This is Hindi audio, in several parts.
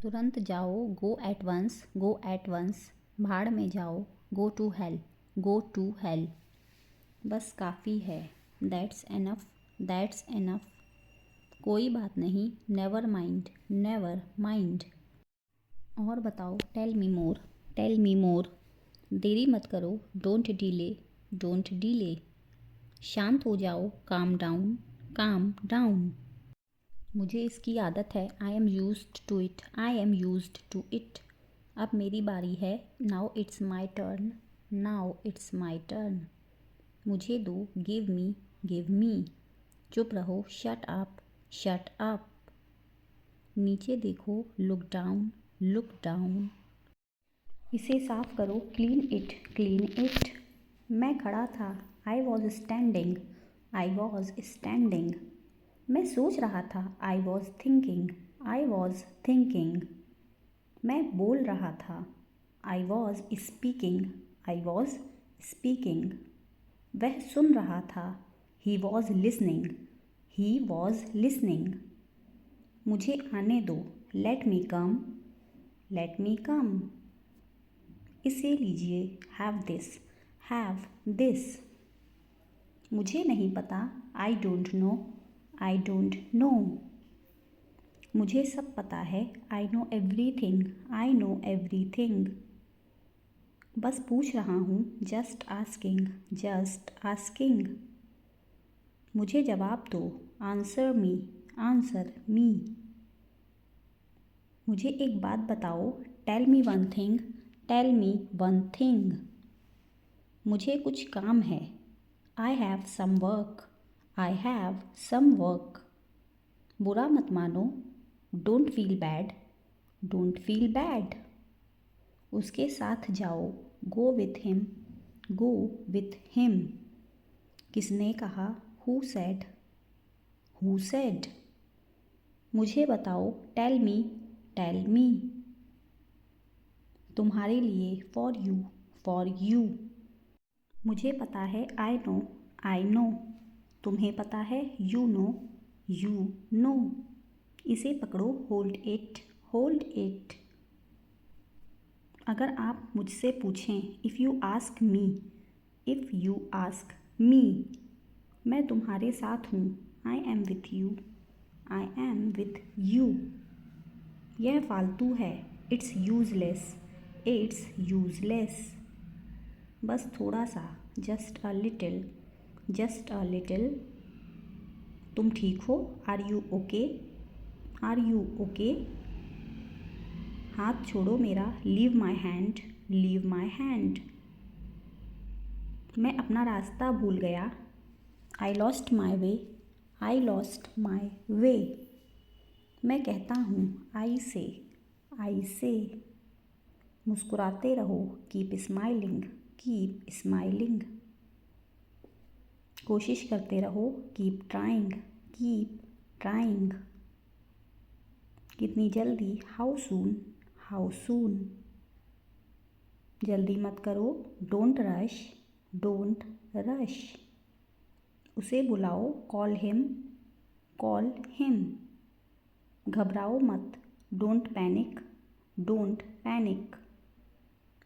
तुरंत जाओ, go at once, go at once. भाड़ में जाओ, go to hell, go to hell. बस काफ़ी है, दैट्स एनफ, दैट्स एनफ। कोई बात नहीं, नेवर माइंड, नेवर माइंड। और बताओ, टेल मी मोर, टेल मी मोर। देरी मत करो, डोंट डिले, डोंट डिले। शांत हो जाओ, काम डाउन, काम डाउन। मुझे इसकी आदत है, I am used to it, I am used to it. अब मेरी बारी है, now it's my turn, now it's my turn. मुझे दो, गिव मी, गिव मी। चुप रहो, शट अप, शट अप। नीचे देखो, लुक डाउन, लुक डाउन। इसे साफ करो, क्लीन इट, क्लीन इट। मैं खड़ा था, I was standing, I was standing. मैं सोच रहा था, I was thinking, I was thinking. मैं बोल रहा था, I was speaking, I was speaking. वह सुन रहा था, he was listening, he was listening. मुझे आने दो, लेट मी कम, लेट मी कम। इसे लीजिए, हैव दिस, हैव दिस। मुझे नहीं पता, I don't know, I don't no. मुझे सब पता है, I know everything, I know everything. बस पूछ रहा हूँ, जस्ट आस्किंग, जस्ट आस्किंग। मुझे जवाब दो, आंसर मी, आंसर मी। मुझे एक बात बताओ, tell me one thing, tell me one thing. मुझे कुछ काम है, I have some work, I have some work. बुरा मत मानो, don't feel bad, don't feel bad. उसके साथ जाओ, go with him, go with him. किसने कहा, हु सेड, हु सेड। मुझे बताओ, टेल मी, टेल मी। तुम्हारे लिए, फॉर यू, फॉर यू। मुझे पता है, आई नो, आई नो। तुम्हें पता है, यू नो, यू नो। इसे पकड़ो, होल्ड इट, होल्ड इट। अगर आप मुझसे पूछें, if you ask me, if you ask me. मैं तुम्हारे साथ हूँ, I am with you, I am with you. यह फालतू है, इट्स यूजलेस, इट्स यूजलेस। बस थोड़ा सा, just a little, just a little. तुम ठीक हो, are you okay, are you okay. हाथ छोड़ो मेरा, leave my hand, leave my hand. मैं अपना रास्ता भूल गया, I lost my way, I lost my वे। मैं कहता हूँ, आई से, आई से। मुस्कुराते रहो, कीप स्माइलिंग, कीप स्माइलिंग। कोशिश करते रहो, कीप ट्राइंग, कीप ट्राइंग। कितनी जल्दी, हाउ सून, हाउ सून। जल्दी मत करो, डोंट रश, डोंट रश। उसे बुलाओ, कॉल हिम, कॉल हिम। घबराओ मत, डोंट पैनिक, डोंट पैनिक।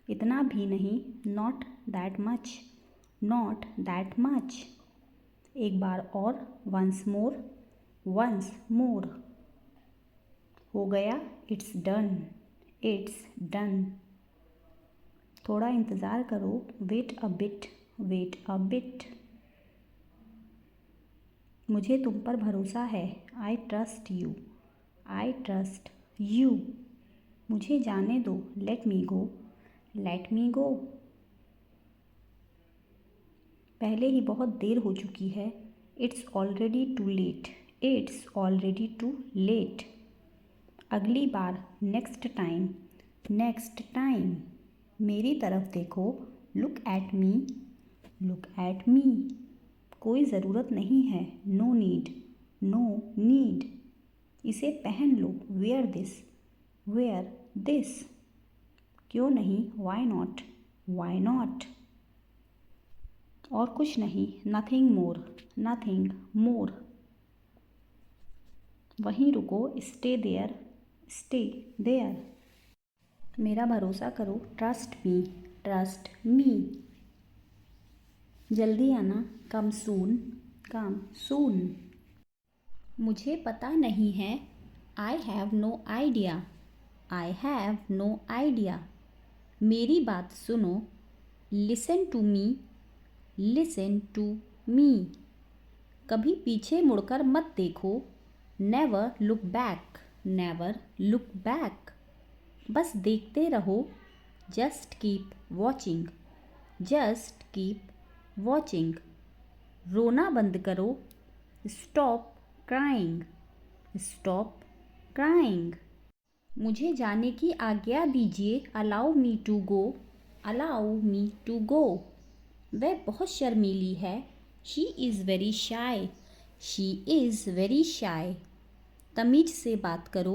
इतना भी नहीं, not that much, not that much. एक बार और, वंस मोर, वंस मोर। हो गया, इट्स डन, इट्स डन। थोड़ा इंतज़ार करो, wait a bit, wait a bit. मुझे तुम पर भरोसा है, I trust you, I trust you. मुझे जाने दो, लेट मी गो, लेट मी गो। पहले ही बहुत देर हो चुकी है, it's already too late, it's already too late. अगली बार, नेक्स्ट टाइम, नेक्स्ट टाइम। मेरी तरफ देखो, look at me, look at me. कोई ज़रूरत नहीं है, नो नीड, नो नीड। इसे पहन लो, वेयर दिस, वेयर दिस। क्यों नहीं, वाई नॉट, वाई नॉट। और कुछ नहीं, नथिंग मोर, नथिंग मोर। वहीं रुको, स्टे देयर, स्टे देयर। मेरा भरोसा करो, ट्रस्ट मी, ट्रस्ट मी। जल्दी आना, कम सून, कम सून। मुझे पता नहीं है, I have no idea, I have no idea. मेरी बात सुनो, listen to me, listen to me. कभी पीछे मुड़कर मत देखो, never look back, never look back. बस देखते रहो, just keep watching, just keep watching. रोना बंद करो, स्टॉप क्राइंग, स्टॉप क्राइंग। मुझे जाने की आज्ञा दीजिए, allow me to go, allow me to go. वह बहुत शर्मीली है, she is very shy, she is very shy. तमीज से बात करो,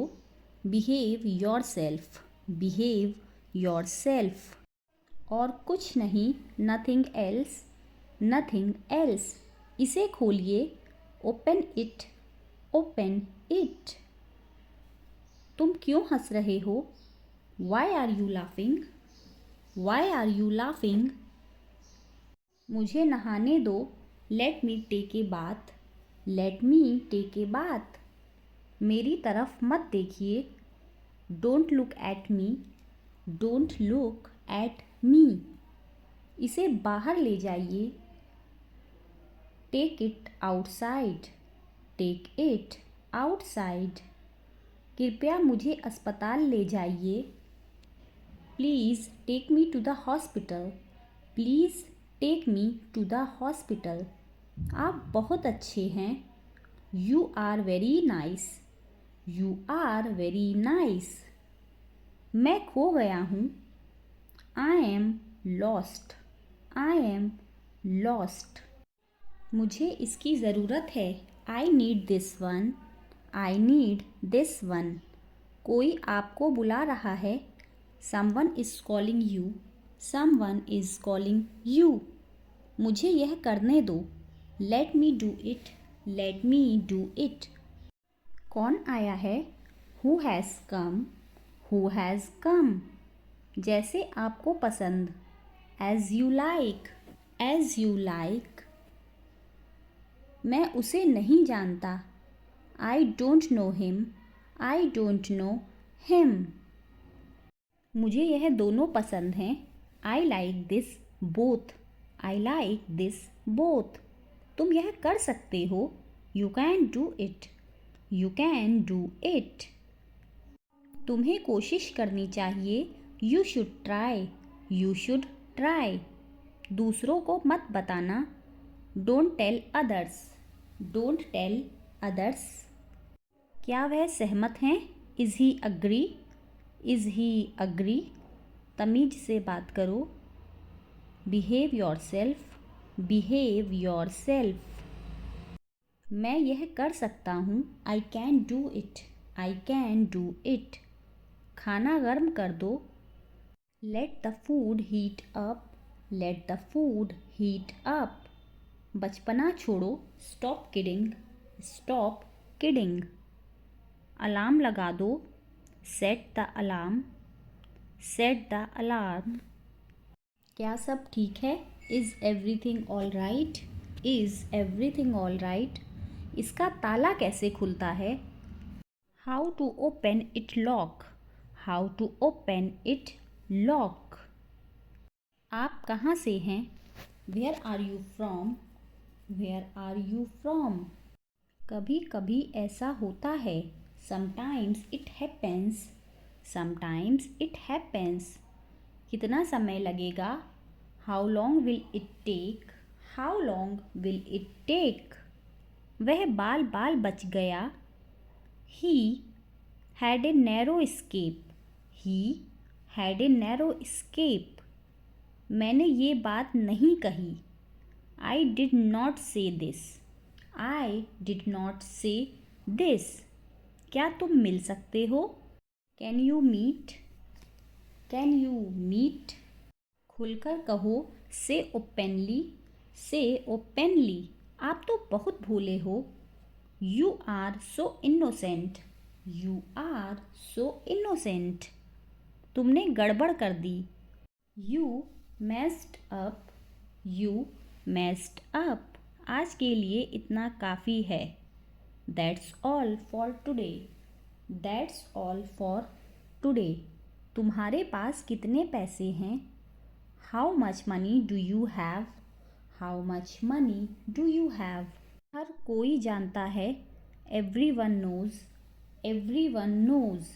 behave yourself, behave yourself. और कुछ नहीं, नथिंग एल्स, नथिंग एल्स। इसे खोलिए, ओपन इट, ओपन इट। तुम क्यों हंस रहे हो, why are you laughing, why are you laughing. मुझे नहाने दो, let me take a bath, let me take a bath. मेरी तरफ मत देखिए, don't look at me, don't look at me. इसे बाहर ले जाइए, take it outside, take it outside. कृपया मुझे अस्पताल ले जाइए, please take me to the hospital, please take me to the hospital. आप बहुत अच्छे हैं, you are very nice, you are very nice. मैं खो गया हूँ, I am lost, I am lost. मुझे इसकी ज़रूरत है, I need this one, I need this one. कोई आपको बुला रहा है, someone is calling you, someone is calling you. मुझे यह करने दो, let me do it, let me do it. कौन आया है, who has come, who has come. जैसे आपको पसंद, as you like, as you like. मैं उसे नहीं जानता, I don't know him, I don't know him. मुझे यह दोनों पसंद हैं, I like this both, I like this both. तुम यह कर सकते हो, you can do it, you can do it. तुम्हें कोशिश करनी चाहिए, you should try, you should try. दूसरों को मत बताना, don't tell others, don't tell others. क्या वह सहमत हैं, is he agree, is he agree. तमीज से बात करो, behave yourself, behave yourself. मैं यह कर सकता हूँ, I can do it, I can do it. खाना गर्म कर दो, let the food heat up, let the food heat up. बचपना छोड़ो, stop kidding, stop kidding. Alarm लगा दो, set the alarm, set the alarm. क्या सब ठीक है, is everything all right, is everything all right. इसका ताला कैसे खुलता है, how to open it lock, how to open it lock. आप कहाँ से हैं, where are you from, where are you from. कभी कभी ऐसा होता है, sometimes it happens, sometimes it happens. कितना समय लगेगा, how long will it take, how long will it take. वह बाल बाल बच गया, he had a narrow escape, he had a narrow escape. मैंने ये बात नहीं कही, I did not say this, I did not say this. क्या तुम मिल सकते हो, can you meet, can you meet. खुलकर कहो, से ओपनली, से ओपनली। आप तो बहुत भोले हो, you are so innocent, you are so innocent. तुमने गड़बड़ कर दी। You messed up. You messed up. आज के लिए इतना काफ़ी है। That's all for today. That's all for today. तुम्हारे पास कितने पैसे हैं? How much money do you have? How much money do you have? हर कोई जानता है। Everyone knows. Everyone knows.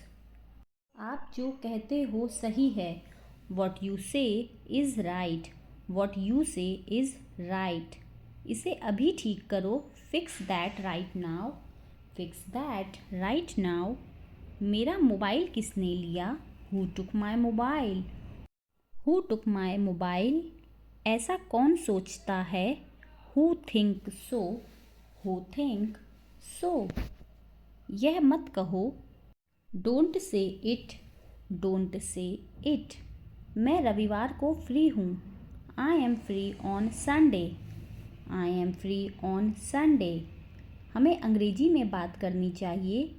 आप जो कहते हो सही है। वॉट यू से इज़ राइट। वॉट यू से इज़ राइट। इसे अभी ठीक करो। Fix that right now. Fix that right now. मेरा मोबाइल किसने लिया? Who took my mobile? Who took my mobile? ऐसा कौन सोचता है? Who think so? Who think so? यह मत कहो। Don't say it. Don't say it. मैं रविवार को फ्री हूँ। I am free on Sunday. I am free on Sunday. हमें अंग्रेजी में बात करनी चाहिए।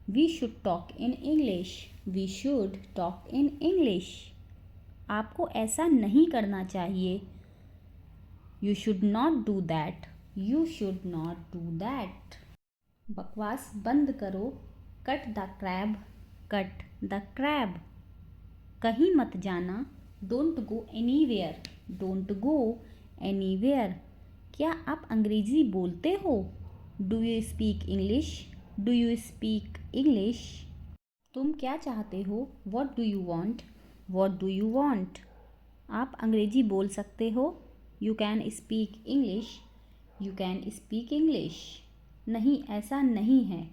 We should talk in English. We should talk in English. आपको ऐसा नहीं करना चाहिए। You should not do that. You should not do that. बकवास बंद करो। Cut the crab. Cut the crab. कहीं मत जाना। Don't go anywhere. Don't go anywhere. क्या आप अंग्रेजी बोलते हो? Do you speak English? Do you speak English? तुम क्या चाहते हो? What do you want? What do you want? आप अंग्रेजी बोल सकते हो। You can speak English. You can speak English. नहीं, ऐसा नहीं है।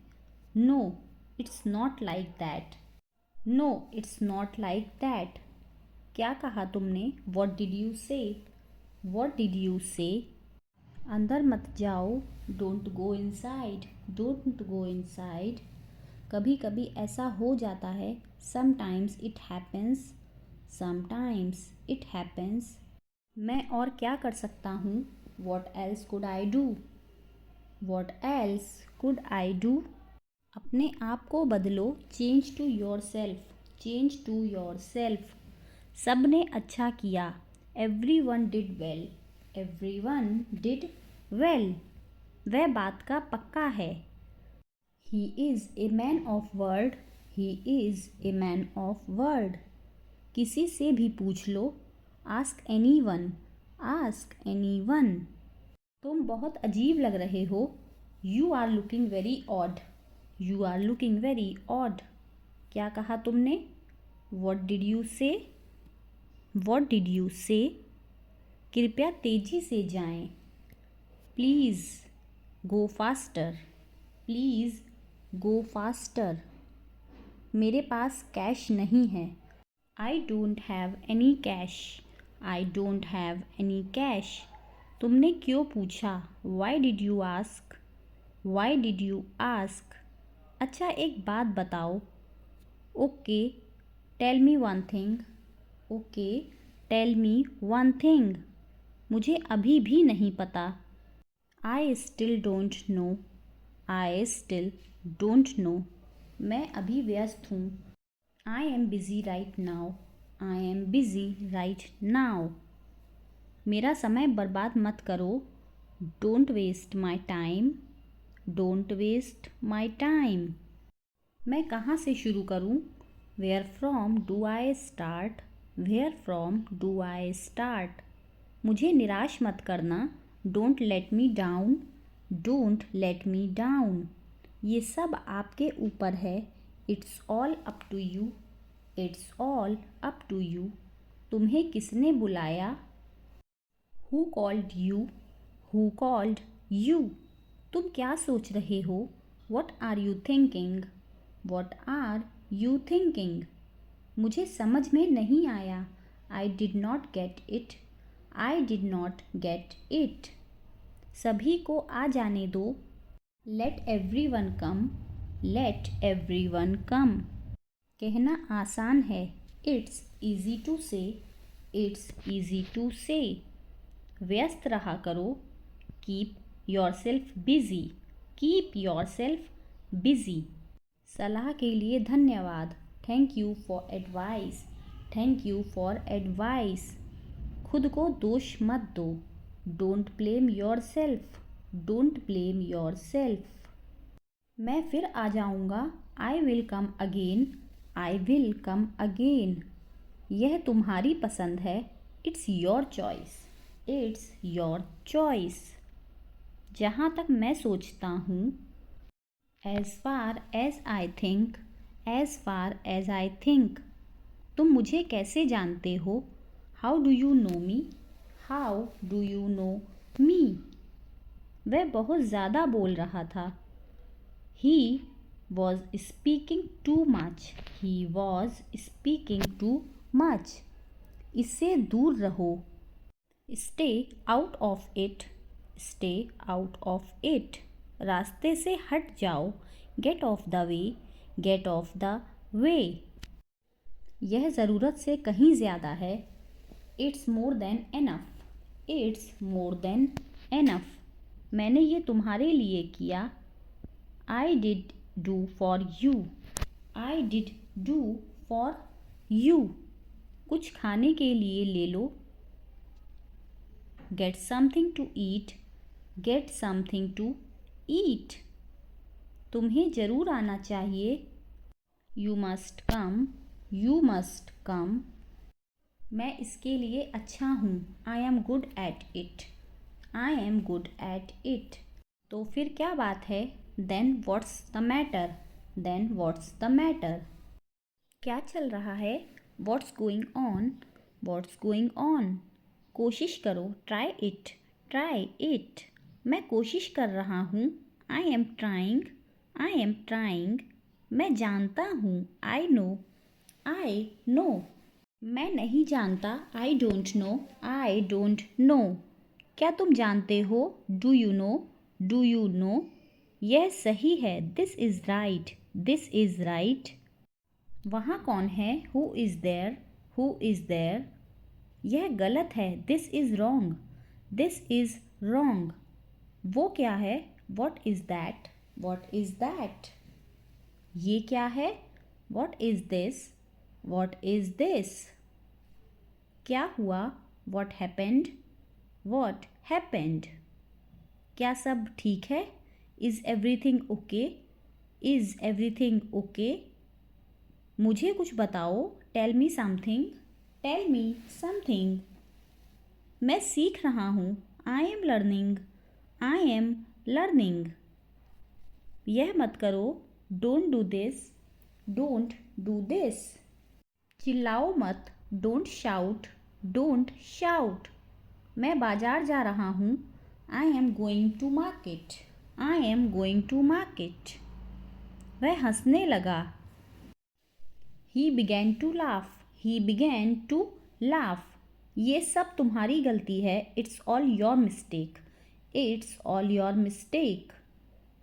No it's not like that. No it's not like that. क्या कहा तुमने? What did you say? What did you say? अंदर मत जाओ। Don't go inside. Don't go inside. कभी कभी ऐसा हो जाता है। Sometimes it happens. Sometimes it happens. मैं और क्या कर सकता हूँ? What else could I do? What else could I do? अपने आप को बदलो। Change to yourself. Change to yourself. सब ने अच्छा किया। Everyone did well. Everyone did well. वह बात का पक्का है। He is a man of word. He is a man of word. किसी से भी पूछ लो। Ask anyone. Ask anyone. तुम बहुत अजीब लग रहे हो। You are looking very odd. You are looking very odd. क्या कहा तुमने? What did you say? What did you say? कृपया तेजी से जाएं। Please go faster. Please go faster. मेरे पास कैश नहीं है। I don't have any cash. I don't have any cash. तुमने क्यों पूछा? Why did you ask? Why did you ask? अच्छा, एक बात बताओ। Okay tell me one thing. Okay tell me one thing. मुझे अभी भी नहीं पता। I still don't know. I still don't know. मैं अभी व्यस्त हूँ। I am busy right now. I am busy right now. मेरा समय बर्बाद मत करो। Don't waste my time. Don't waste my time. मैं कहाँ से शुरू करूँ? Where from do I start? Where from do I start? मुझे निराश मत करना। Don't let me down. Don't let me down. ये सब आपके ऊपर है। It's all up to you. It's all up to you. तुम्हें किसने बुलाया? Who called you? Who called you? तुम क्या सोच रहे हो? What are you thinking? What are you thinking? मुझे समझ में नहीं आया। I did not get it. I did not get it. सभी को आ जाने दो। लेट एवरी वन कम। लेट एवरी वन कम। कहना आसान है। इट्स ईजी टू से। इट्स ईजी टू से। व्यस्त रहा करो। Keep your self busy. Keep your self busy. सलाह के लिए धन्यवाद। Thank you for advice. Thank you for advice. खुद को दोष मत दो। Don't blame your self. Don't blame your self. मैं फिर आ जाऊँगा। I will come again. I will come again. यह तुम्हारी पसंद है। It's your choice. It's your choice. जहाँ तक मैं सोचता हूँ। As far as I think. As far as I think. तुम मुझे कैसे जानते हो? How do you know me? How do you know me? वह बहुत ज़्यादा बोल रहा था। He was speaking too much. He was speaking too much. इससे दूर रहो। Stay out of it. Stay out of it. रास्ते से हट जाओ। Get off the way. Get off the way. यह ज़रूरत से कहीं ज़्यादा है। It's more than enough. It's more than enough. मैंने ये तुम्हारे लिए किया। I did do for you. I did do for you. कुछ खाने के लिए ले लो। Get something to eat. Get something to eat. तुम्हें ज़रूर आना चाहिए। You must come. You must come. मैं इसके लिए अच्छा हूँ। I am good at it. I am good at it. तो फिर क्या बात है? Then what's the matter? Then what's the matter? क्या चल रहा है? What's going on? What's going on? कोशिश करो। Try it. Try it. मैं कोशिश कर रहा हूँ। I am trying. I am trying. मैं जानता हूँ। I know. I know. मैं नहीं जानता। I don't know. I don't know. क्या तुम जानते हो? Do you know? Do you know? यह सही है। This is right. This is right. वहाँ कौन है? Who is there? Who is there? यह गलत है। This is wrong. This is wrong. वो क्या है? What is that? What is that? ये क्या है? What is this? What is this? क्या हुआ? What happened? What happened? क्या सब ठीक है? Is everything okay? Is everything okay? मुझे कुछ बताओ। Tell me something. Tell me something. मैं सीख रहा हूँ। I am learning. I am learning. यह मत करो। Don't do this. Don't do this. चिल्लाओ मत। Don't shout. Don't shout. मैं बाजार जा रहा हूँ। I am going to market. I am going to market. वह हंसने लगा। He began to laugh. He began to laugh. ये सब तुम्हारी गलती है। It's all your mistake. It's all your mistake.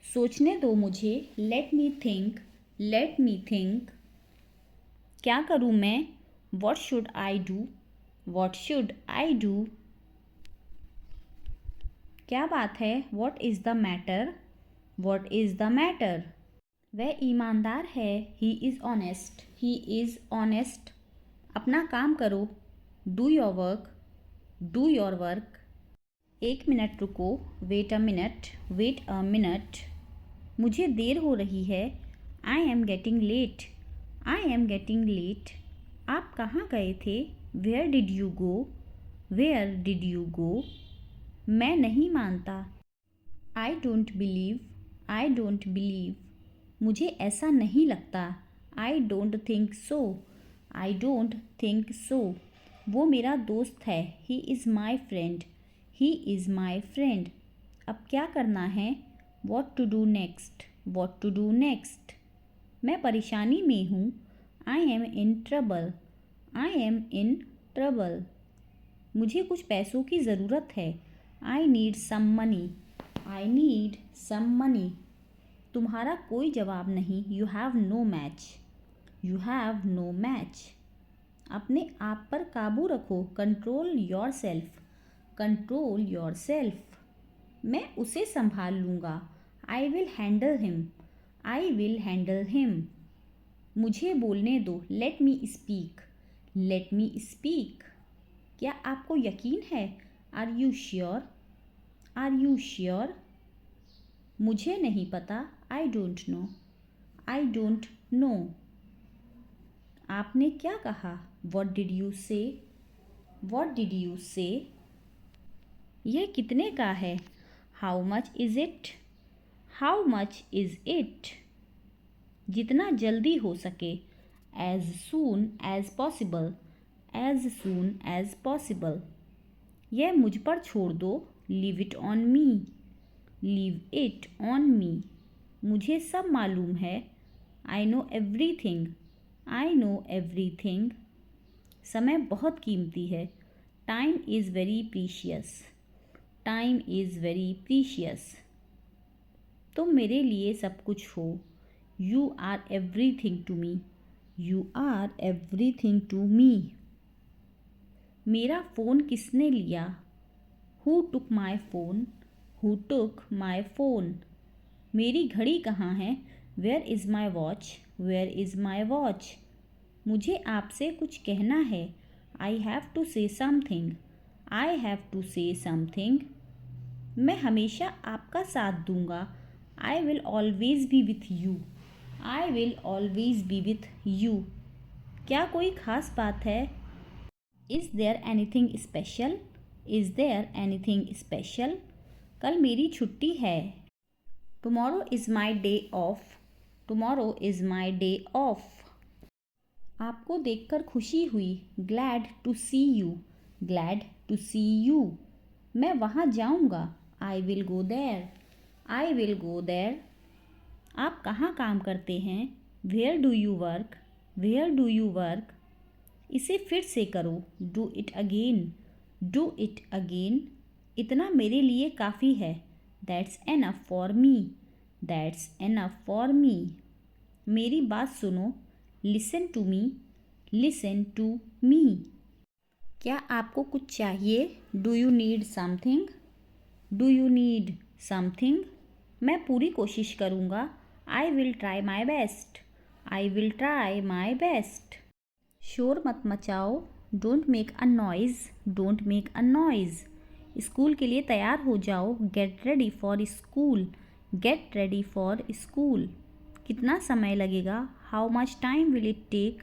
सोचने दो मुझे। Let me think. Let me think. क्या करूँ मैं? What should I do? What should I do? क्या बात है? What is the matter? What is the matter? वह ईमानदार है। He is honest. He is honest. अपना काम करो। Do your work. Do your work. एक मिनट रुको। Wait a minute. Wait a minute. मुझे देर हो रही है। I am getting late. I am getting late. आप कहाँ गए थे? Where did you go? Where did you go? मैं नहीं मानता। I don't believe. I don't believe. मुझे ऐसा नहीं लगता। I don't think so. I don't think so. वो मेरा दोस्त है। He is my friend. He is my friend. अब क्या करना है? What to do next? What to do next? मैं परेशानी में हूँ। I am in trouble. I am in trouble. मुझे कुछ पैसों की ज़रूरत है। I need some money. I need some money. तुम्हारा कोई जवाब नहीं। You have no match. You have no match. अपने आप पर काबू रखो। Control yourself. Control yourself. मैं उसे संभाल लूँगा। I will handle him. I will handle him. मुझे बोलने दो, let me speak. Let me speak. क्या आपको यकीन है? Are you sure? Are you sure? मुझे नहीं पता, I don't know. I don't know. आपने क्या कहा? What did you say? What did you say? यह कितने का है? How much is it? How much is it? जितना जल्दी हो सके, as soon as possible. As soon as possible. यह मुझ पर छोड़ दो, leave it on me. Leave it on me. मुझे सब मालूम है, I know everything. I know everything. समय बहुत कीमती है, time is very precious. Time is very precious. तुम मेरे लिए सब कुछ हो, you are everything to me. You are everything to me. मेरा फ़ोन किसने लिया? Who took my phone? Who took my phone? मेरी घड़ी कहाँ है? Where is my watch? Where is my watch? मुझे आपसे कुछ कहना है, I have to say something. I have to say something. मैं हमेशा आपका साथ दूंगा, I will always be with you. I will always be with you. क्या कोई ख़ास बात है? Is there anything special? Is there anything special? कल मेरी छुट्टी है। Tomorrow is my day off. Tomorrow is my day off. आपको देखकर खुशी हुई, glad to see you. Glad to see you. मैं वहाँ जाऊँगा, I will go there. I will go there. आप कहाँ काम करते हैं? Where do you work? Where do you work? इसे फिर से करो, do it again. Do it again. इतना मेरे लिए काफ़ी है, that's enough for me. That's enough for me. मेरी बात सुनो, listen to me. Listen to me. क्या आपको कुछ चाहिए? Do you need something? Do you need something? मैं पूरी कोशिश करूँगा, I will try my best. I will try my best. शोर मत मचाओ, don't make a noise. Don't make a noise. School के लिए तैयार हो जाओ, get ready for school. Get ready for school. कितना समय लगेगा? How much time will it take?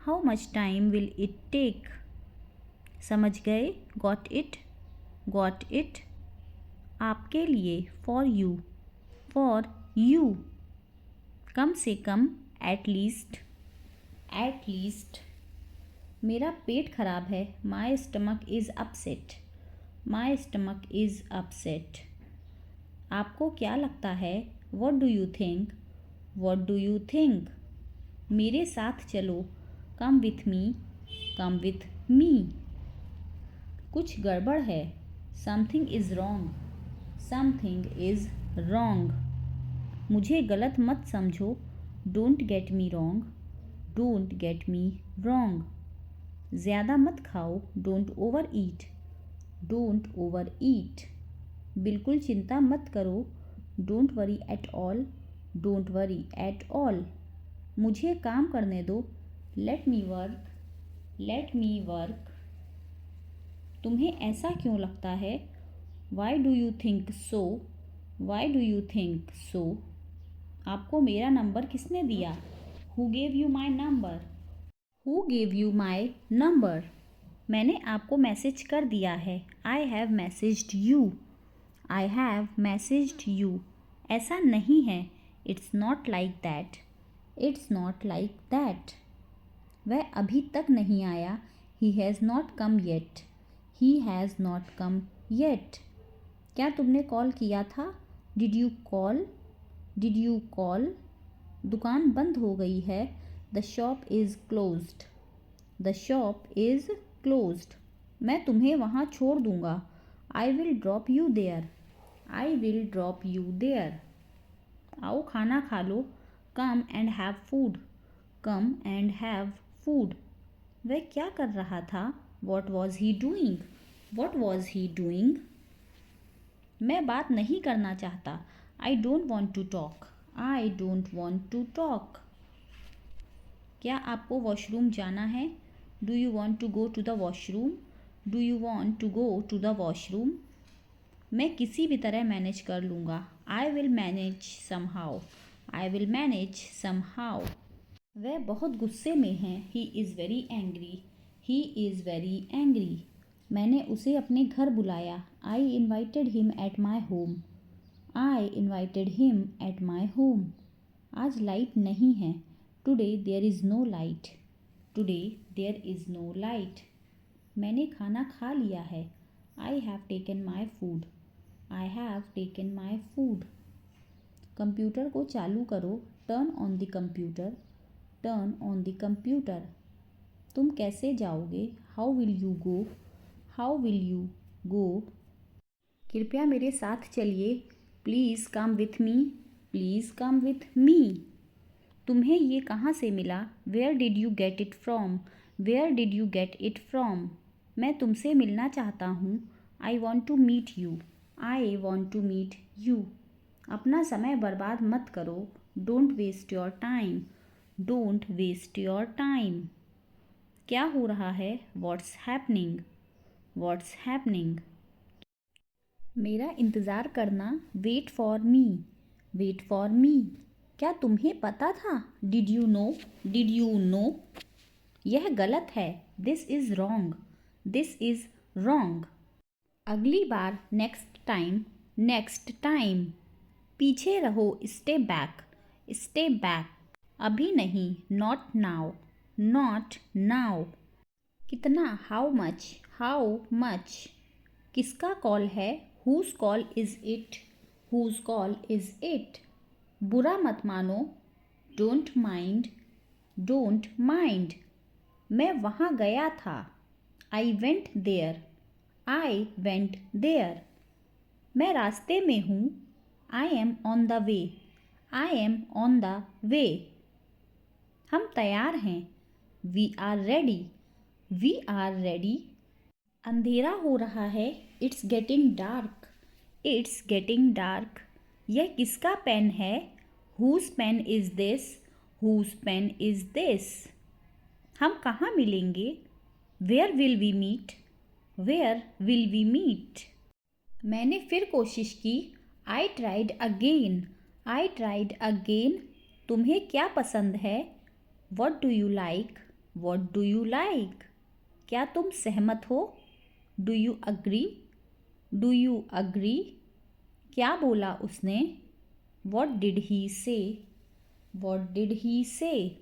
How much time will it take? समझ गए? Got it? Got it? आपके लिए, फॉर यू। For you. कम से कम, एट लीस्ट। At least. मेरा पेट खराब है, my stomach is upset. My stomach is upset. आपको क्या लगता है? What do you think? What do you think? मेरे साथ चलो, come with me. Come with मी। कुछ गड़बड़ है, something is wrong. Something is wrong. मुझे गलत मत समझो, don't get me wrong. Don't get me wrong. ज़्यादा मत खाओ, don't over eat. Don't over ईट। बिल्कुल चिंता मत करो, don't worry at all. Don't worry at all. मुझे काम करने दो, लेट मी वर्क। Let me work. तुम्हें ऐसा क्यों लगता है? Why do you think so? Why do you think so? आपको मेरा नंबर किसने दिया? Who gave you my number? Who gave you my number? मैंने आपको मैसेज कर दिया है, I have messaged you. I have messaged you. ऐसा नहीं है, it's not like that. It's not like that. वह अभी तक नहीं आया, he has not come yet. He has not come yet. क्या तुमने कॉल किया था? Did you call? Did you call? दुकान बंद हो गई है, the shop is closed. The shop is closed. मैं तुम्हें वहाँ छोड़ दूँगा, I will drop you there. I will drop you there. आओ खाना खा लो, come and have food. Come and have food. वह क्या कर रहा था? What was he doing? What was he doing? मैं बात नहीं करना चाहता, I don't want to talk. I don't want to talk. क्या आपको वॉशरूम जाना है? Do you want to go to the washroom? Do you want to go to the washroom? मैं किसी भी तरह मैनेज कर लूँगा। I will manage somehow. I will manage somehow. वह बहुत गुस्से में हैं। He is very angry. He is very angry. मैंने उसे अपने घर बुलाया। I invited him at my home. I invited him at my home. आज लाइट नहीं है। Today there is no light. Today there is no light. मैंने खाना खा लिया है। I have taken my food. I have taken my food. Computer को चालू करो। Turn on the computer. Turn on the computer. तुम कैसे जाओगे? How will you go? How will you go? कृपया मेरे साथ चलिए। Please come with me. Please come with me. तुम्हें ये कहाँ से मिला? Where did you get it from? Where did you get it from? मैं तुमसे मिलना चाहता हूँ। I want to meet you. I want to meet you. अपना समय बर्बाद मत करो। Don't waste your time. Don't waste your time. क्या हो रहा है? What's happening? What's happening? मेरा इंतज़ार करना। Wait for me. Wait for me. क्या तुम्हें पता था? Did you know? Did you know? यह गलत है। This is wrong. This is wrong. अगली बार। Next time. Next time. पीछे रहो। Stay back. Stay back. अभी नहीं। Not now. Not now. कितना? How much? How much? किसका कॉल है? Whose call is it? Whose call is it? बुरा मत मानो। Don't mind. Don't mind. मैं वहाँ गया था। I went there. I went there. मैं रास्ते में हूँ। I am on the way. I am on the way. हम तैयार हैं। We are ready. We are ready. अंधेरा हो रहा है। It's getting dark. It's getting dark. यह किसका पेन है? Whose pen is this? Whose pen is this? हम कहाँ मिलेंगे? Where will we meet? Where will we meet? मैंने फिर कोशिश की। I tried again. I tried again. तुम्हें क्या पसंद है? What do you like? What do you like? क्या तुम सहमत हो? Do you agree? Do you agree? क्या बोला उसने? वॉट डिड ही से? वॉट डिड ही से?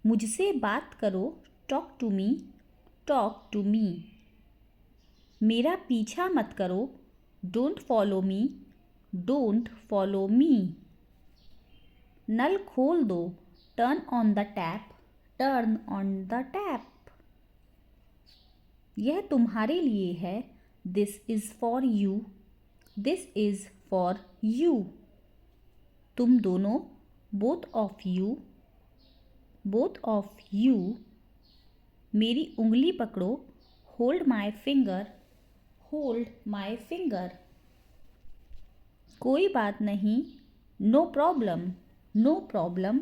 मुझसे बात करो। Talk to me. Talk to me. मेरा पीछा मत करो। Don't follow me. Don't follow me. नल खोल दो। Turn on the tap. Turn on the tap. यह तुम्हारे लिए है। This is for you. This is for you. तुम दोनों। Both of you. Both of you. मेरी उंगली पकड़ो। Hold my finger. Hold my finger. कोई बात नहीं। No problem. No problem.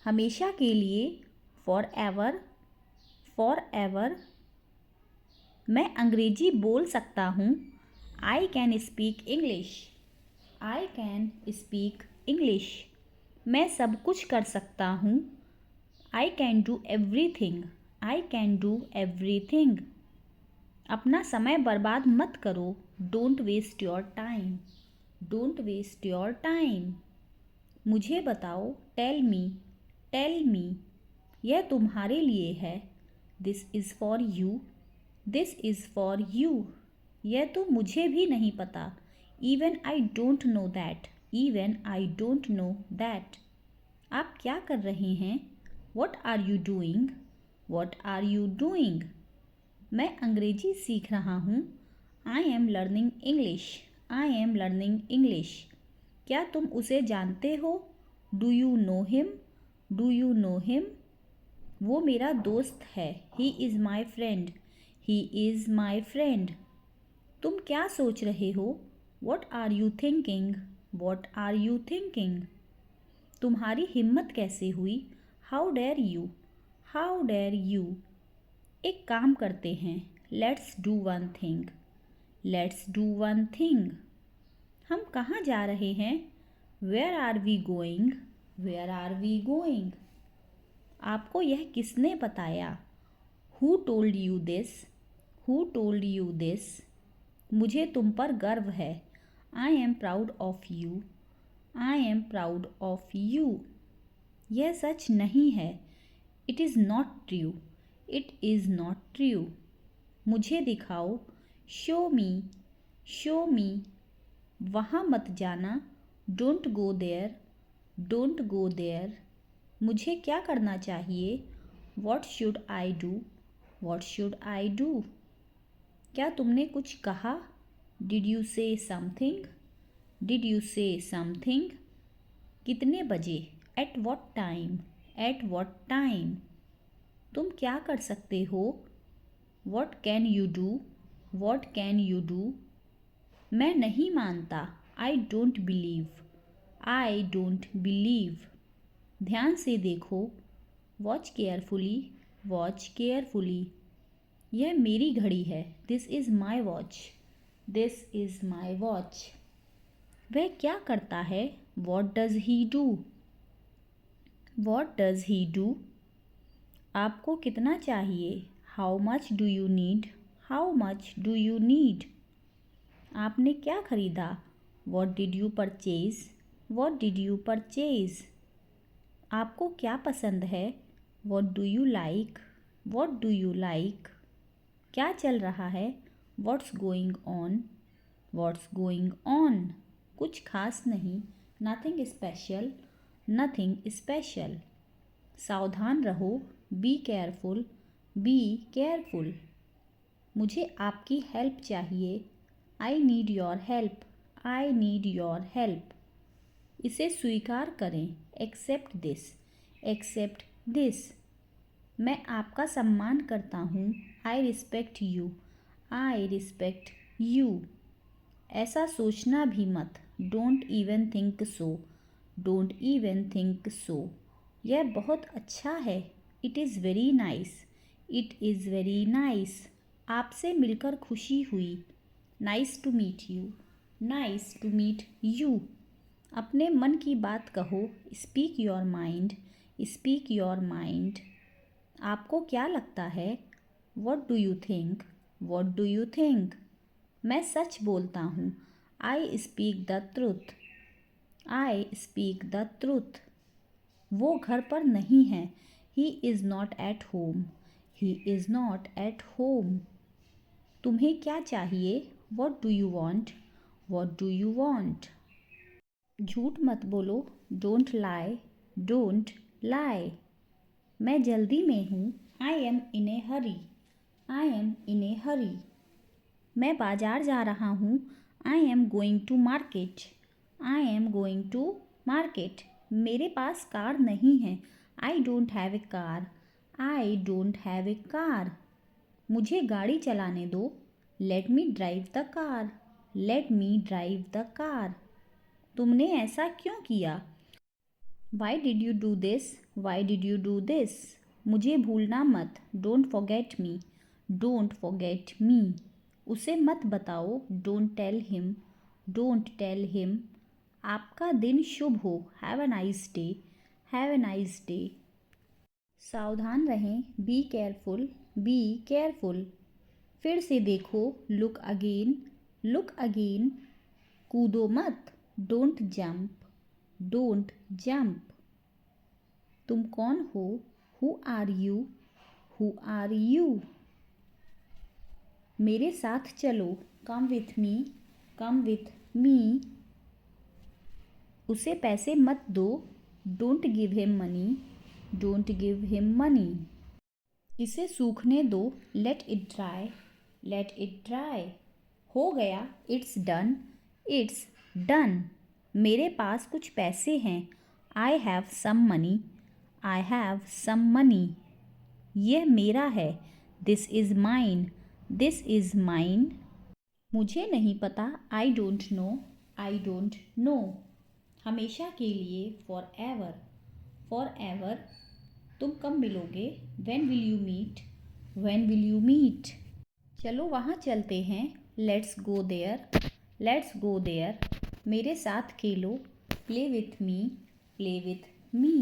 हमेशा के लिए। For ever. Forever. मैं अंग्रेजी बोल सकता हूँ। I can speak English. I can speak English. मैं सब कुछ कर सकता हूँ। I can do everything. I can do everything. अपना समय बर्बाद मत करो। Don't waste your time. Don't waste your time. मुझे बताओ। Tell me. Tell me. यह तुम्हारे लिए है। This is for you. This is for you. यह तो मुझे भी नहीं पता। Even I don't know that. Even I don't know that. आप क्या कर रहे हैं? What are you doing? What are you doing? मैं अंग्रेजी सीख रहा हूँ। I am learning English. I am learning English. क्या तुम उसे जानते हो? Do you know him? Do you know him? वो मेरा दोस्त है। He is my friend. He is my friend. तुम क्या सोच रहे हो? What are you thinking? What are you thinking? तुम्हारी हिम्मत कैसे हुई? How dare you? How dare you? एक काम करते हैं, let's do one thing. Let's do one thing. हम कहाँ जा रहे हैं? Where are we going? Where are we going? आपको यह किसने बताया? Who told you this? Who told you this? मुझे तुम पर गर्व है। I am proud of you. I am proud of you. यह सच नहीं है। It is not true. It is not true. मुझे दिखाओ। Show me. Show me. वहाँ मत जाना। Don't go there. Don't go there. मुझे क्या करना चाहिए? What should I do? What should I do? क्या तुमने कुछ कहा? Did you say something? Did you say something? कितने बजे? At what time? At what time? तुम क्या कर सकते हो? What can you do? What can you do? मैं नहीं मानता। I don't believe. I don't believe. ध्यान से देखो। Watch carefully. Watch carefully. यह मेरी घड़ी है। This is my watch. This is my watch. वह क्या करता है? What does he do? What does he do? आपको कितना चाहिए? How much do you need? How much do you need? आपने क्या खरीदा? What did you purchase? What did you purchase? आपको क्या पसंद है? What do you like? What do you like? क्या चल रहा है? What's going on? What's going on? कुछ खास नहीं। Nothing special. Nothing special. सावधान रहो। Be careful. Be careful. मुझे आपकी हेल्प चाहिए। I need your help. I need your help. इसे स्वीकार करें। Accept this. Accept this. मैं आपका सम्मान करता हूँ। I respect you. I respect you. ऐसा सोचना भी मत। Don't even think so. Don't even think so. यह बहुत अच्छा है। It is very nice. It is very nice. आपसे मिलकर खुशी हुई। Nice to meet you. Nice to meet you. अपने मन की बात कहो। Speak your mind. Speak your mind. आपको क्या लगता है? What do you think? What do you think? मैं सच बोलता हूँ। I speak the truth. I speak the truth. वो घर पर नहीं है। He is not at home. He is not at home. तुम्हें क्या चाहिए? What do you want? What do you want? झूठ मत बोलो। Don't lie. Don't lie. मैं जल्दी में हूँ। I am in a hurry. I am in a hurry. मैं बाजार जा रहा हूँ। I am going to market. I am going to market. मेरे पास कार नहीं है। I don't have a car. I don't have a car. मुझे गाड़ी चलाने दो। Let me drive the car. Let me drive the car. तुमने ऐसा क्यों किया? Why did you do this? Why did you do this? मुझे भूलना मत। Don't forget me. Don't forget me. उसे मत बताओ। Don't tell him. Don't tell him. आपका दिन शुभ हो। Have a nice day. Have a nice day. सावधान रहें। Be careful. Be careful. फिर से देखो। Look again. Look again. कूदो मत। Don't jump. Don't jump. तुम कौन हो? Who are you? Who are you? मेरे साथ चलो। Come with me. Come with me. उसे पैसे मत दो। Don't give him money. Don't give him money. इसे सूखने दो। Let it dry. Let it dry. हो गया। It's done. It's done. मेरे पास कुछ पैसे हैं। I have some money. I have some money. यह मेरा है। This is mine. This is mine. मुझे नहीं पता। I don't know. I don't no. हमेशा के लिए, फॉर एवर। फॉर एवर, तुम कब मिलोगे? When will you meet? When will you meet? चलो वहाँ चलते हैं, let's go there. Let's go there. मेरे साथ खेलो, play with me. Play with me.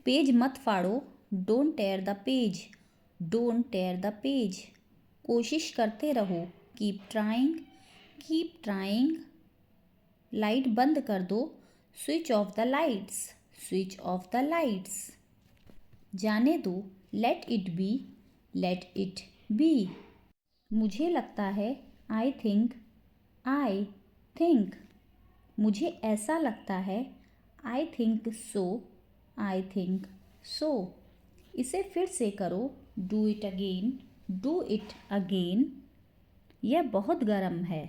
Page मत फाड़ो, don't tear the page. Don't tear the page. कोशिश करते रहो, keep trying. Keep trying. Light बंद कर दो, switch off the lights. Switch off the lights. जाने दो, let it be. Let it be. मुझे लगता है, आई थिंक। I think. मुझे ऐसा लगता है, I think so. I think so. इसे फिर से करो, do it again. Do it again. यह बहुत गर्म है,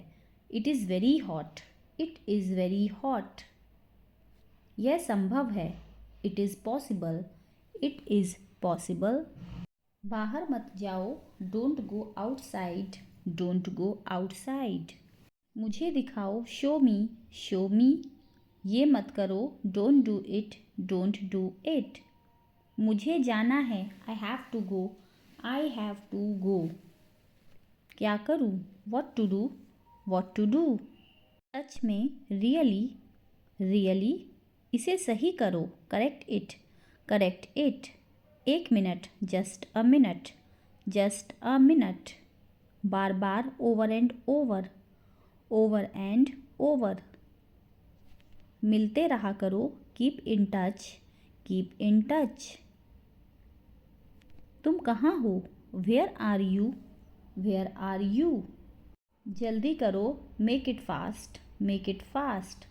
it is very hot. It is very hot. यह संभव है, it is possible. It is possible. बाहर मत जाओ, don't go outside. Don't go outside. मुझे दिखाओ, शो मी। Show me. ये मत करो, don't do it. Don't do it. मुझे जाना है, I have to go. I have to go. क्या करूँ? What to do. What to do. सच में, रियली। रियली। इसे सही करो, करेक्ट इट। Correct it. एक minute, just a minute. Just a minute. बार बार, over and over. Over and over. मिलते रहा करो, keep in touch. Keep in touch. तुम कहाँ हो? Where are you? Where are you? जल्दी करो, make it fast. Make it fast.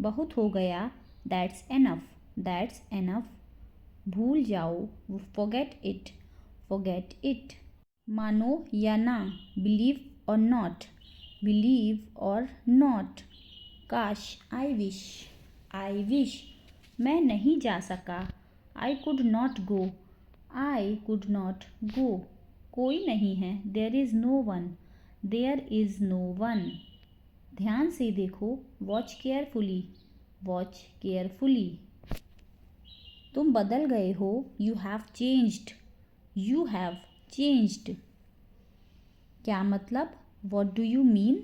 बहुत हो गया, दैट्स एनफ। That's enough. भूल जाओ, फॉरगेट इट। Forget it. मानो या ना, बिलीव और नॉट। बिलीव और नॉट। काश, आई विश। I wish. मैं नहीं जा सका, I could not go. I could not go. कोई नहीं है, there is no one. There is no one. ध्यान से देखो, वॉच केयरफुली। Watch carefully. तुम बदल गए हो, you have changed. You have changed. क्या मतलब? What do you mean?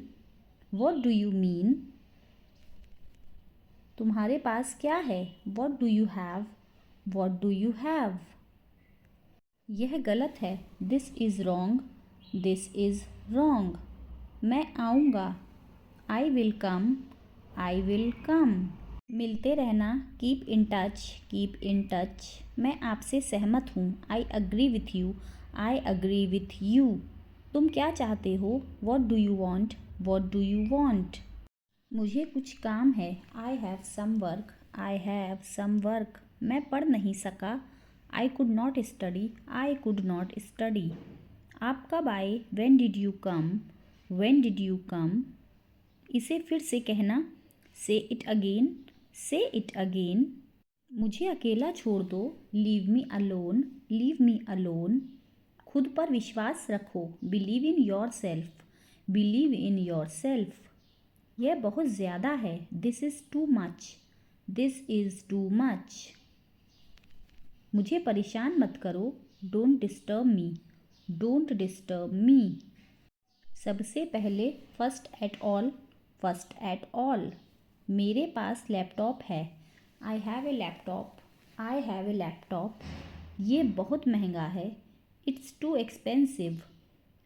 What do you mean? तुम्हारे पास क्या है? What do you have? What do you have? यह गलत है, this is wrong. This is wrong. मैं आऊँगा, I will come. I will come. मिलते रहना, keep in touch. Keep in touch. मैं आपसे सहमत हूँ, I agree with you. I agree with you. तुम क्या चाहते हो? What do you want? What do you want? मुझे कुछ काम है, I have some work. I have some work. मैं पढ़ नहीं सका, I could not study. I could not study. आप कब आए? When did you come? When did you come? इसे फिर से कहना, से इट अगेन। से इट अगेन। मुझे अकेला छोड़ दो, leave me alone. Leave me alone. खुद पर विश्वास रखो, believe in your self. Believe in your self. यह बहुत ज़्यादा है, this is too much. This is too much. मुझे परेशान मत करो, don't disturb me. Don't disturb me. सबसे पहले, first at all. First at all. मेरे पास लैपटॉप है, I have a laptop. I have a laptop. ये बहुत महंगा है, it's too expensive.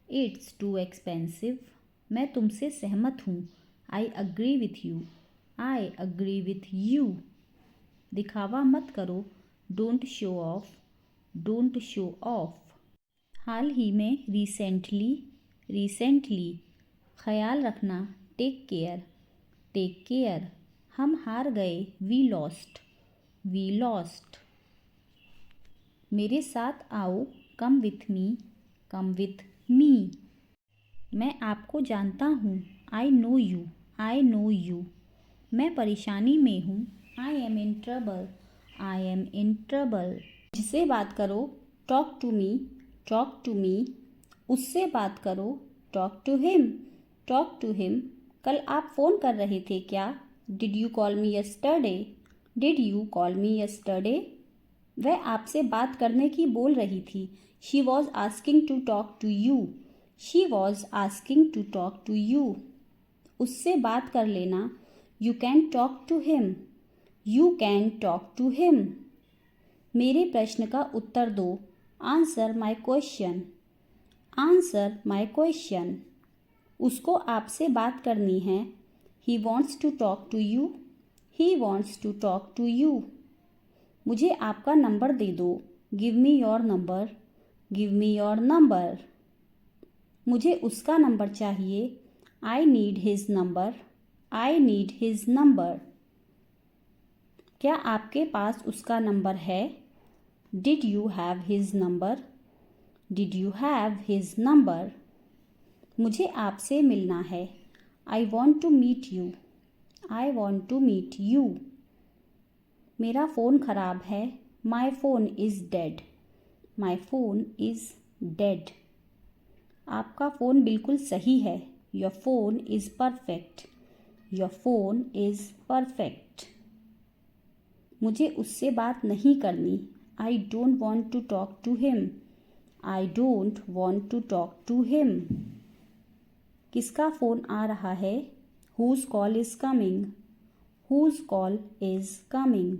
It's too expensive. मैं तुमसे सहमत हूँ, I agree with you. I agree with you. दिखावा मत करो, don't show off. Don't show off. हाल ही में, रिसेंटली। रिसेंटली। ख्याल रखना, टेक केयर। Take care. हम हार गए, वी लॉस्ट। We lost. मेरे साथ आओ, कम विथ मी। कम विथ मी। मैं आपको जानता हूँ, I know you. I know you. मैं परेशानी में हूँ, I am in trouble. I am in trouble. मुझसे बात करो, talk to me. Talk to me. उससे बात करो, talk to him. Talk to him. कल आप फ़ोन कर रहे थे क्या? Did you call me yesterday? Did you call me yesterday? वह आपसे बात करने की बोल रही थी। She was asking to talk to you. She was asking to talk to you. उससे बात कर लेना। You can talk to him. You can talk to him. मेरे प्रश्न का उत्तर दो। Answer my question. Answer my question. उसको आपसे बात करनी है। He wants to talk to you. He wants to talk to you. मुझे आपका नंबर दे दो। Give me your number. Give me your number. मुझे उसका नंबर चाहिए। I need his number. I need his number. क्या आपके पास उसका नंबर है? Did you have his number? Did you have his number? मुझे आपसे मिलना है। I want to meet you. I want to meet you. मेरा फ़ोन ख़राब है। My phone is dead. My phone is dead. आपका फ़ोन बिल्कुल सही है। Your phone is perfect. Your phone is perfect. मुझे उससे बात नहीं करनी। I don't want to talk to him. I don't want to talk to him. किसका फ़ोन आ रहा है? Whose call is coming. Whose call is coming.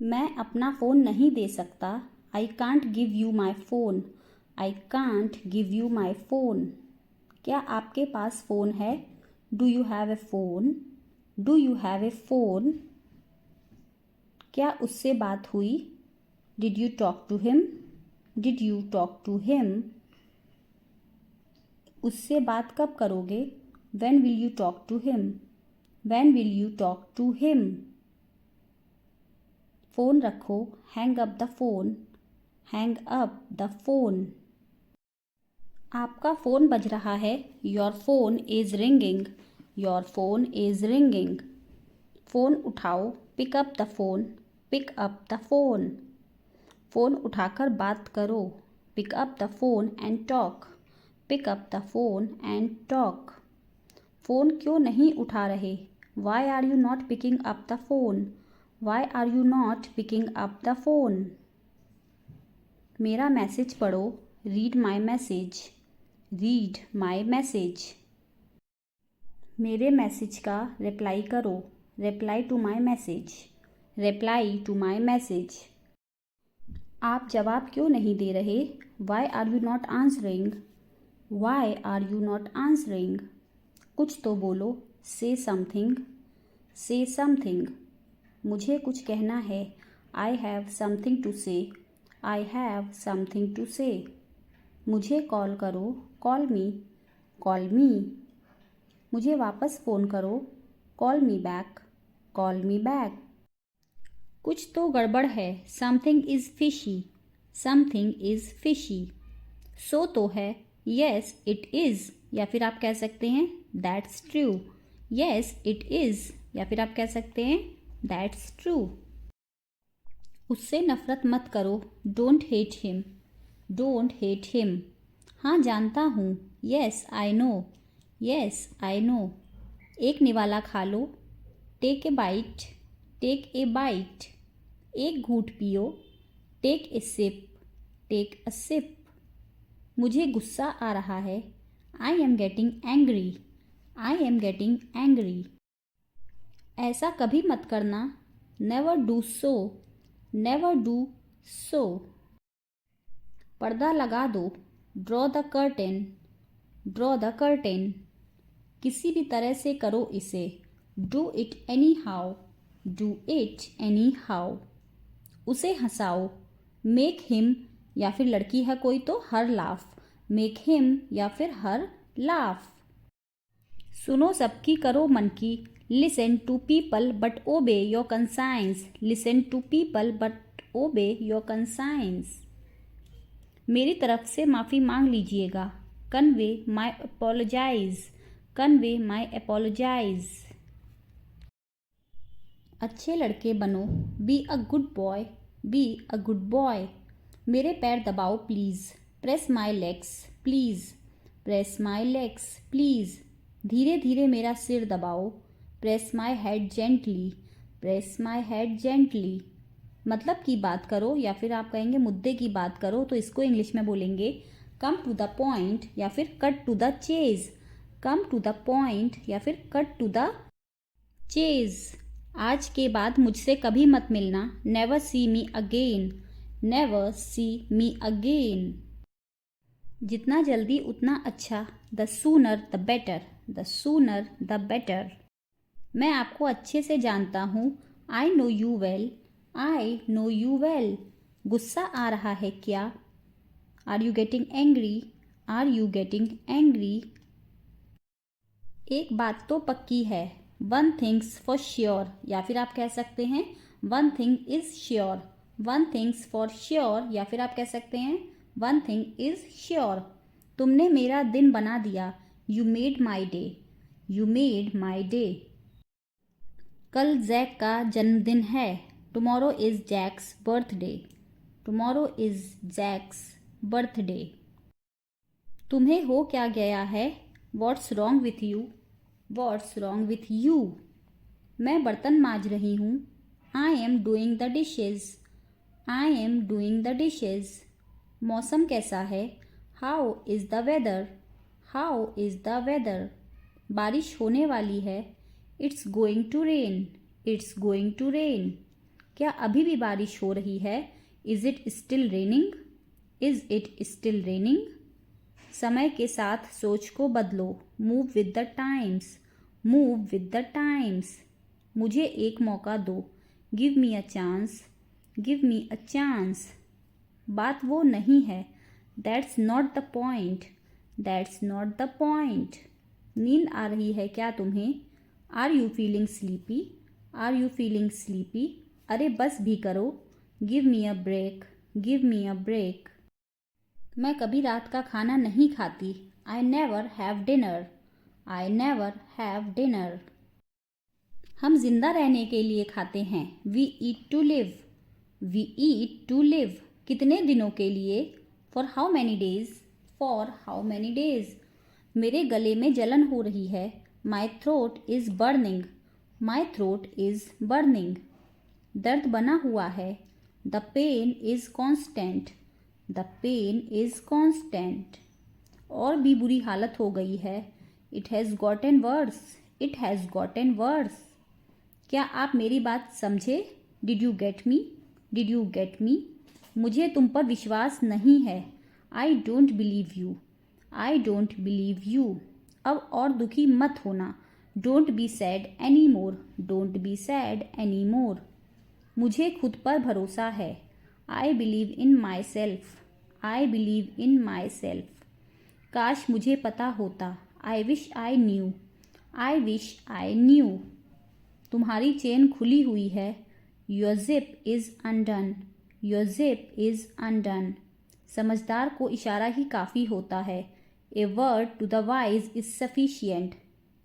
मैं अपना फ़ोन नहीं दे सकता। I can't give you my phone. I can't give you my phone. क्या आपके पास फ़ोन है? Do you have a phone? Do you have a phone? क्या उससे बात हुई? Did you talk to him? Did you talk to him? उससे बात कब करोगे? When will you talk to him? When will you talk to him? Phone रखो। Hang up the phone. Hang up the phone. आपका फ़ोन बज रहा है। Your phone is ringing. Your phone is ringing. Phone उठाओ। Pick up the phone. Pick up the phone. Phone उठाकर बात करो। Pick up the phone and talk. Pick up the phone and talk. Phone क्यों नहीं उठा रहे? Why are you not picking up the phone? Why are you not picking up the phone? मेरा मैसेज पढ़ो। Read my message. Read my message. मेरे मैसेज का रिप्लाई करो। Reply to my message. Reply to my message. आप जवाब क्यों नहीं दे रहे? Why are you not answering? Why are you not answering? कुछ तो बोलो। से समथिंग। से समथिंग। मुझे कुछ कहना है। आई हैव समथिंग टू से। आई हैव समथिंग टू से। मुझे कॉल करो। Call me. Call me. मुझे वापस फ़ोन करो। Call me back. Call me back. कुछ तो गड़बड़ है। Something is fishy. Something is fishy. सो तो है। Yes it is. या फिर आप कह सकते हैं that's true. Yes it is. या फिर आप कह सकते हैं दैट्स ट्रू। उससे नफ़रत मत करो। Don't hate him. Don't hate him. हाँ जानता हूँ। Yes I know. Yes I know. एक निवाला खा लो। Take a bite. Take a bite. एक घूंट पियो। Take a sip. Take a sip. मुझे गुस्सा आ रहा है। I am getting angry. I am getting angry. ऐसा कभी मत करना। Never do so. Never do so. पर्दा लगा दो। Draw the curtain. Draw the curtain. किसी भी तरह से करो इसे। Do it any how. Do it any how. उसे हंसाओ। मेक हिम या फिर लड़की है कोई तो हर लाफ। मेक हिम या फिर हर लाफ। सुनो सबकी करो मन की। Listen to people but obey your conscience. Listen to people but obey your conscience. मेरी तरफ से माफ़ी मांग लीजिएगा। Convey my apologise. Convey my apologise. अच्छे लड़के बनो। Be a good boy. Be a good boy. मेरे पैर दबाओ please. Press my legs please. Press my legs please. धीरे धीरे मेरा सिर दबाओ, press my head gently, press my head gently. मतलब की बात करो, या फिर आप कहेंगे मुद्दे की बात करो, तो इसको इंग्लिश में बोलेंगे कम टू द पॉइंट या फिर cut to the chase. Come to the point या फिर कट टू द चेज। आज के बाद मुझसे कभी मत मिलना, never see me again, never see me again. जितना जल्दी उतना अच्छा, the sooner the better, the sooner the better. मैं आपको अच्छे से जानता हूँ, I know you well, I know you well. गुस्सा आ रहा है क्या? Are you getting angry, are you getting angry. एक बात तो पक्की है, वन थिंग्स फॉर श्योर, या फिर आप कह सकते हैं one thing is sure, one things for sure, या फिर आप कह सकते हैं वन थिंग इज श्योर। तुमने मेरा दिन बना दिया, you made my day, you made my day. कल जैक का जन्मदिन है, tomorrow is Jack's birthday, tomorrow is Jack's birthday. तुम्हें हो क्या गया है, what's wrong with you, what's wrong with you. मैं बर्तन मांज रही हूँ, I am doing the dishes, I am doing the dishes. मौसम कैसा है, how is the weather, how is the weather. बारिश होने वाली है, it's going to rain, it's going to rain. क्या अभी भी बारिश हो रही है, is it still raining, is it still raining. समय के साथ सोच को बदलो, move with the times, move with the times. मुझे एक मौका दो, give me a chance, give me a chance. बात वो नहीं है, that's not the point, that's not the point. नींद आ रही है क्या तुम्हें, are you feeling sleepy, are you feeling sleepy. अरे बस भी करो, give me a break, give me a break. मैं कभी रात का खाना नहीं खाती, I never have dinner, I never have dinner. हम जिंदा रहने के लिए खाते हैं, we eat to live, we eat to live. कितने दिनों के लिए, for how many days, for how many days. मेरे गले में जलन हो रही है, my throat is burning, my throat is burning. दर्द बना हुआ है, the pain is constant, the pain is constant. और भी बुरी हालत हो गई है, it has gotten worse, it has gotten worse. क्या आप मेरी बात समझे, did you get me, did you get me. मुझे तुम पर विश्वास नहीं है, I don't believe you, I don't believe you. अब और दुखी मत होना, don't be sad any more, don't be sad any मोर। मुझे खुद पर भरोसा है, I believe in myself, I believe in myself. काश मुझे पता होता, I wish I knew, I wish I knew. तुम्हारी चेन खुली हुई है, your zip is undone, your zip is undone. समझदार को इशारा ही काफ़ी होता है, a word to the wise is sufficient,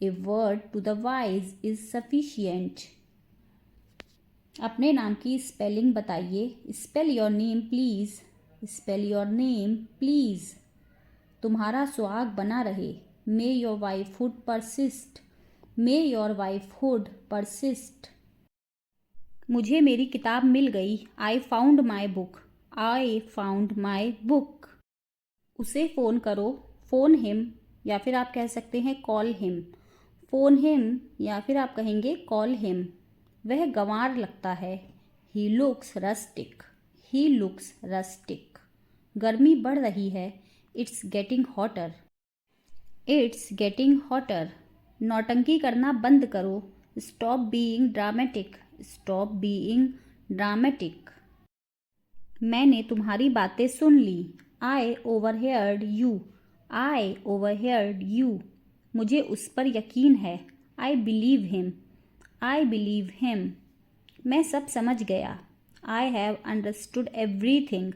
a word to the wise is sufficient. अपने नाम की स्पेलिंग बताइए, spell your name please, spell your name please. तुम्हारा सुहाग बना रहे, may your wifehood persist, may your wifehood persist. मुझे मेरी किताब मिल गई, I found my book, I found my book. उसे फ़ोन करो, फ़ोन हिम, या फिर आप कह सकते हैं कॉल हिम, फ़ोन हिम, या फिर आप कहेंगे कॉल हिम। वह गंवार लगता है, he looks rustic, he looks rustic. गर्मी बढ़ रही है, it's getting hotter, it's getting hotter. नौटंकी करना बंद करो, stop being dramatic, stop being dramatic. मैंने तुम्हारी बातें सुन ली, आई ओवरहेयर्ड यू, आई ओवरहेयर्ड यू। मुझे उस पर यकीन है, I believe him, I believe him. मैं सब समझ गया, I have understood everything,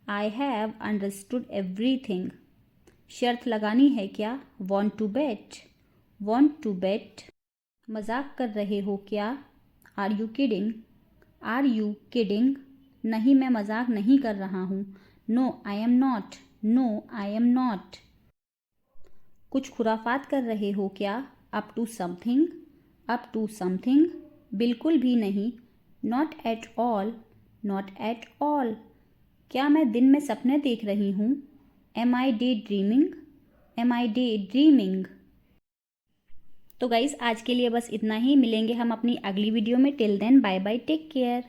I have understood everything. शर्त लगानी है क्या, want to bet, want to bet. मजाक कर रहे हो क्या, are you kidding, are you kidding. नहीं, मैं मजाक नहीं कर रहा हूँ, no I am not, no I am not. कुछ खुराफात कर रहे हो क्या? Up to something, up to something, बिल्कुल भी नहीं, not at all, not at all, क्या मैं दिन में सपने देख रही हूँ? एम आई डे ड्रीमिंग, एम आई डे ड्रीमिंग। तो गाइस आज के लिए बस इतना ही, मिलेंगे हम अपनी अगली वीडियो में। Till then bye bye, take care.